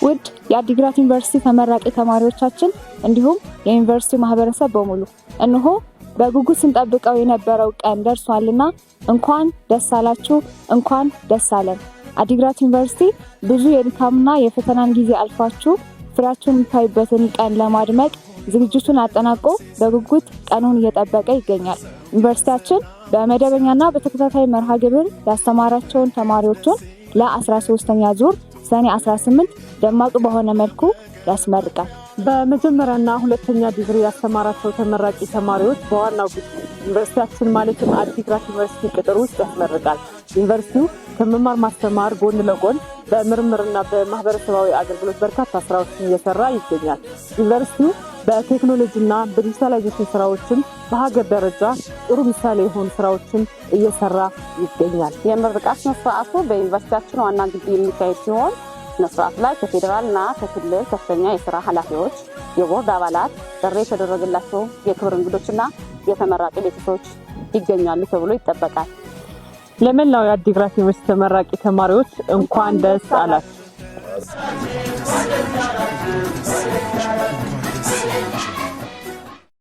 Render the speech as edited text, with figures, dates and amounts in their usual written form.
ውድ የአዲግራት ዩኒቨርሲቲ ተመራቂ ተማሪዎቻችን እንዲሁም የዩኒቨርሲቲ ማህበረሰብ በሙሉ እነሆ በጉጉት ስንጠብቀው የነበረው ቀን ደርሷልና እንኳን ደስ አላችሁ፣ እንኳን ደስ አለን። አዲግራት ዩኒቨርሲቲ ብዙ የድካምና የፈተናን ጊዜ አልፋችሁ ፍሬያችሁን የምታዩበትን ቀን ለማድመቅ ዝግጅቱን አጠናቆ በጉጉት ቀኑን እየጠበቀ ይገኛል። ዩኒቨርሲቲያችን በመደበኛና በተከታታይ መርሃ ግብር ያስተማራቸውን ተማሪዎችን ለ13ኛ ዙር ሰኔ 18 ደማቅ በሆነ መልኩ ያስመርቃል። በመጀመሪያና ሁለተኛ ዲግሪ ያስተማራቸው ተመራቂ ተማሪዎች በዋናው ዩኒቨርሲቲያችን ማለትም አዲግራት ዩኒቨርሲቲ ቅጥር ውስጥ ያስመርቃል። ዩኒቨርሲቲው ከመማር ማስተማር ጎን ለጎን በምርምርና በማህበረሰባዊ አገልግሎት በርካታ ስራዎችን እየሰራ ይገኛል። ዩኒቨርሲቲው በቴክኖሎጂና በዲጂታላይዜሽን ስራዎችን በሀገር ደረጃ ጥሩ ምሳሌ የሆኑ ስራዎችን እየሰራ ይገኛል። የምርቃት ስነስርዓቱ በዩኒቨርሲቲያችን ዋና ግቢ የሚካሄድ ሲሆን ስነስርዓቱ ላይ ከፌዴራልና ከክልል ከፍተኛ የስራ ኃላፊዎች፣ የቦርድ አባላት፣ ጥሪ የተደረገላቸው የክብር እንግዶችና የተመራቂ ቤተሰቦች ይገኛሉ ተብሎ ይጠበቃል። ለመላው የአዲግራት ዩኒቨርሲቲ ተመራቂ ተማሪዎች እንኳን ደስ አላችሁ።